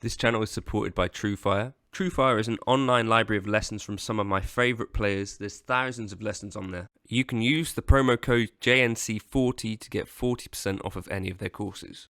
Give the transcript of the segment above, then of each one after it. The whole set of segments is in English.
This channel is supported by TrueFire. TrueFire is an online library of lessons from some of my favourite players. There's thousands of lessons on there. You can use the promo code JNC40 to get 40% off of any of their courses.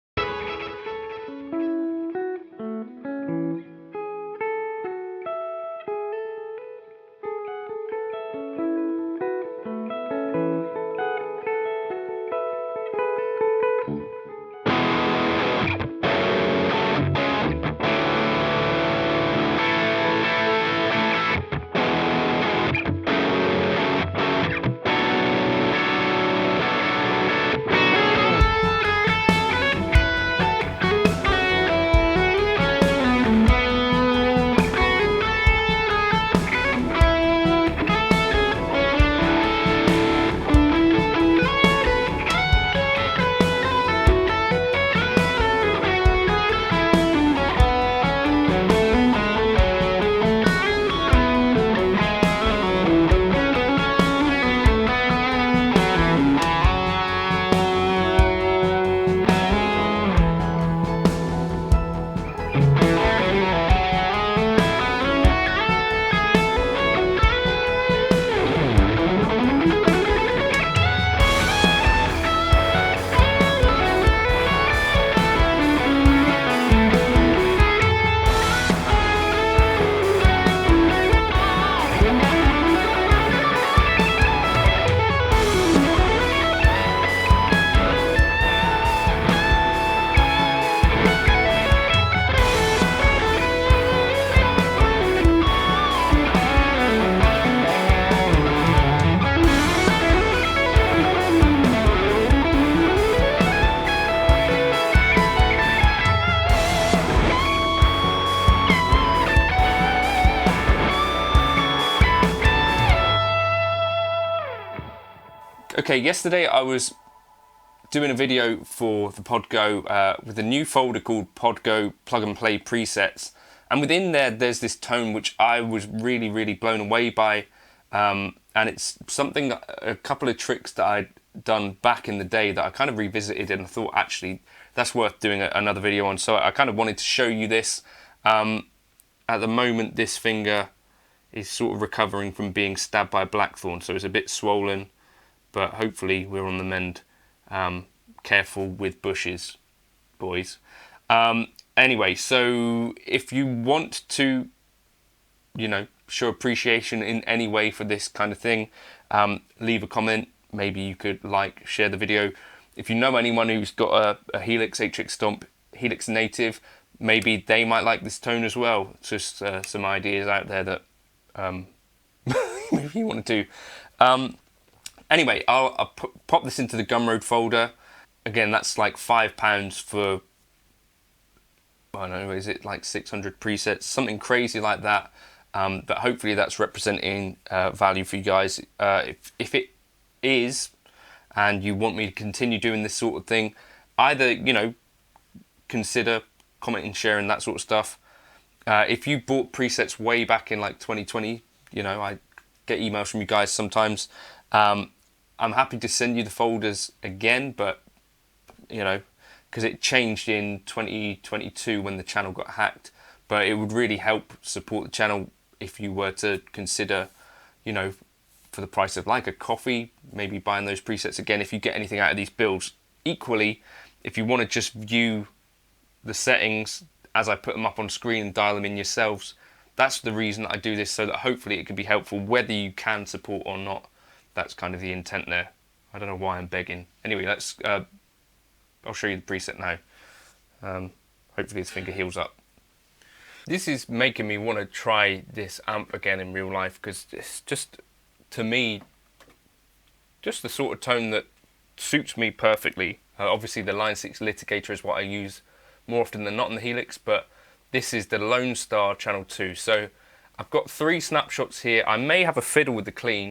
Okay, yesterday I was doing a video for the Podgo with a new folder called Podgo Plug and Play Presets, and within there's this tone which I was really blown away by, and it's something, a couple of tricks that I'd done back in the day that I kind of revisited and I thought actually that's worth doing another video on. So I kind of wanted to show you this. At the moment this finger is sort of recovering from being stabbed by a blackthorn, so it's a bit swollen, but hopefully we're on the mend. Careful with bushes, boys. Anyway, so if you want to, show appreciation in any way for this kind of thing, leave a comment. Maybe you could share the video. If you know anyone who's got a Helix HX Stomp, Helix native, maybe they might like this tone as well. It's just some ideas out there that maybe you want to do. Anyway, I'll pop this into the Gumroad folder. Again, that's like £5 for, I don't know, is it like 600 presets? Something crazy like that. But hopefully that's representing value for you guys. If it is, and you want me to continue doing this sort of thing, either, consider commenting, sharing, that sort of stuff. If you bought presets way back in like 2020, I get emails from you guys sometimes. I'm happy to send you the folders again, but because it changed in 2022 when the channel got hacked. But it would really help support the channel if you were to consider, for the price of like a coffee, maybe buying those presets again if you get anything out of these builds. Equally, if you want to just view the settings as I put them up on screen and dial them in yourselves, that's the reason I do this, so that hopefully it can be helpful whether you can support or not. That's kind of the intent there. I don't know why I'm begging. Anyway, I'll show you the preset now. Hopefully this finger heals up. This is making me want to try this amp again in real life, because it's just, to me, just the sort of tone that suits me perfectly. Obviously the Line 6 litigator is what I use more often than not in the Helix, but this is the Lonestar Channel 2. So I've got 3 snapshots here. I may have a fiddle with the clean.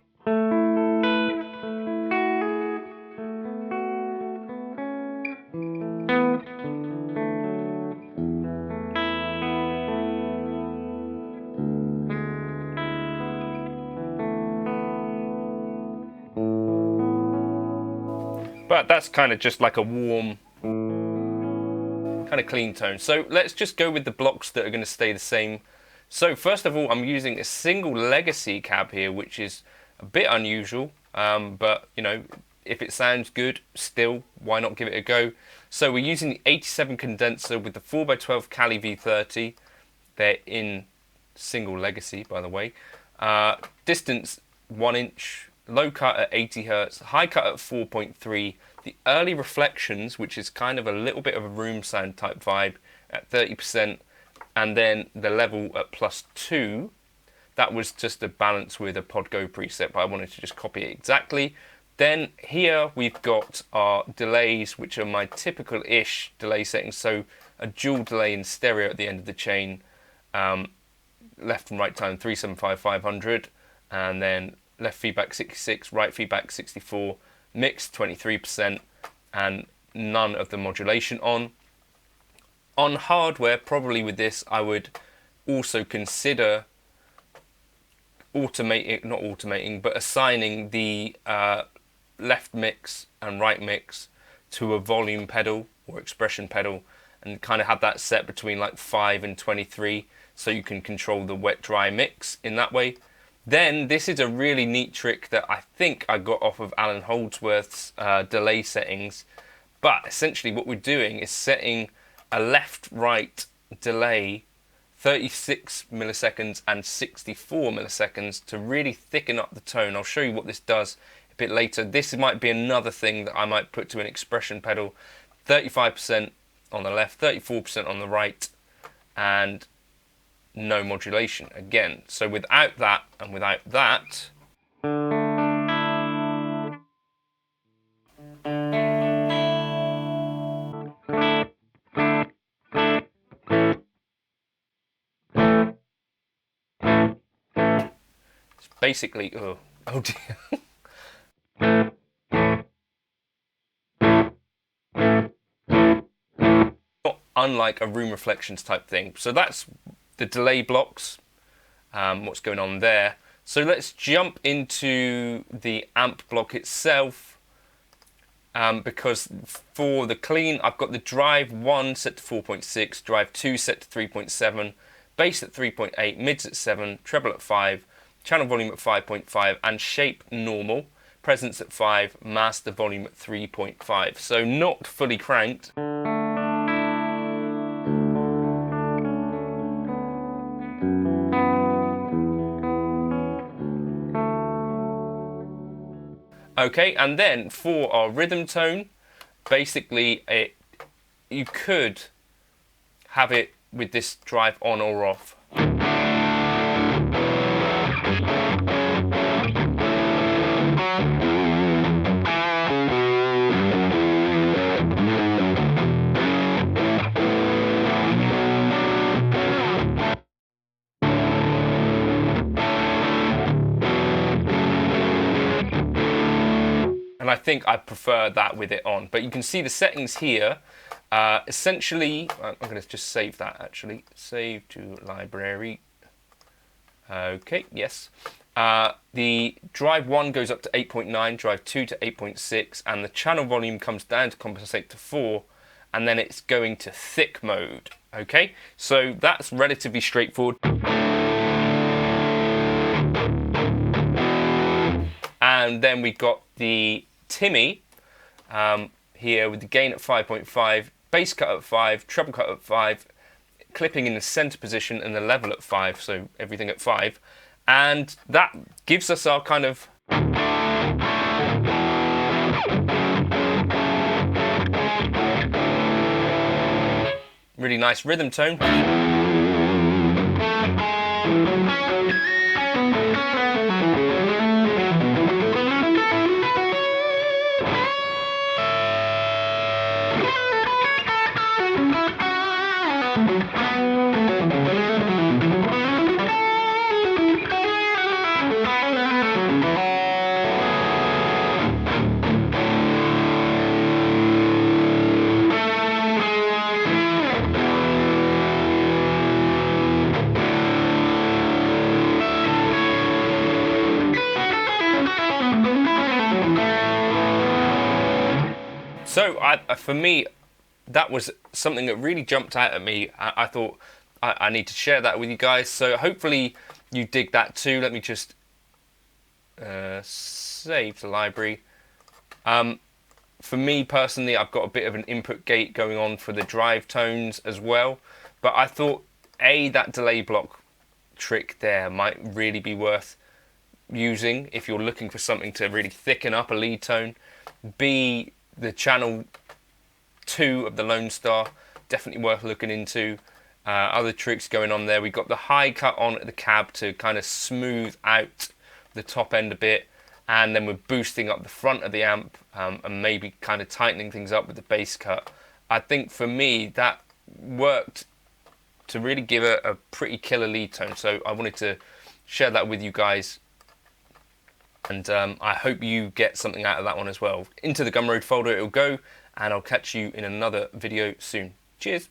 But that's kind of just like a warm kind of clean tone. So let's just go with the blocks that are going to stay the same. So first of all, I'm using a single legacy cab here, which is a bit unusual, but you know, if it sounds good, still, why not give it a go? So we're using the 87 condenser with the 4x12 Cali V30. They're in single legacy, by the way. Distance 1 inch, low cut at 80 Hertz, high cut at 4.3. The early reflections, which is kind of a little bit of a room sound type vibe, at 30%, and then the level at +2. That was just a balance with a Podgo preset, but I wanted to just copy it exactly. Then here we've got our delays, which are my typical-ish delay settings. So a dual delay in stereo at the end of the chain, left and right time 375 500, and then left feedback 66, right feedback 64, mix 23%, and none of the modulation on. On hardware, probably with this, I would also consider assigning the left mix and right mix to a volume pedal or expression pedal, and kind of have that set between like 5 and 23, so you can control the wet dry mix in that way. Then this is a really neat trick that I think I got off of Alan Holdsworth's delay settings, but essentially what we're doing is setting a left-right delay 36 milliseconds and 64 milliseconds to really thicken up the tone. I'll show you what this does a bit later. This might be another thing that I might put to an expression pedal. 35% on the left, 34% on the right, and no modulation again. So without that and without that, it's basically, oh dear. Not unlike a room reflections type thing. So that's the delay blocks, what's going on there. So let's jump into the amp block itself, because for the clean, I've got the drive 1 set to 4.6, drive 2 set to 3.7, bass at 3.8, mids at 7, treble at 5, channel volume at 5.5, and shape normal, presence at 5, master volume at 3.5. So not fully cranked. Okay, and then for our rhythm tone, basically you could have it with this drive on or off. And I think I prefer that with it on. But you can see the settings here. Essentially, I'm going to just save that actually. Save to library. Okay, yes. The drive 1 goes up to 8.9, drive 2 to 8.6, and the channel volume comes down to compensate to 4, and then it's going to thick mode. Okay, so that's relatively straightforward. And then we got the Timmy here with the gain at 5.5, bass cut at 5, treble cut at 5, clipping in the center position, and the level at 5, so everything at 5. And that gives us our kind of really nice rhythm tone. So for me, that was something that really jumped out at me. I thought I need to share that with you guys. So hopefully you dig that too. Let me just save the library. For me personally, I've got a bit of an input gate going on for the drive tones as well. But I thought, that delay block trick there might really be worth using if you're looking for something to really thicken up a lead tone. B, the channel 2 of the Lonestar, definitely worth looking into. Other tricks going on there. We've got the high cut on at the cab to kind of smooth out the top end a bit, and then we're boosting up the front of the amp and maybe kind of tightening things up with the bass cut. I think for me that worked to really give a pretty killer lead tone, so I wanted to share that with you guys, and I hope you get something out of that one as well. Into the Gumroad folder it'll go, and I'll catch you in another video soon. Cheers!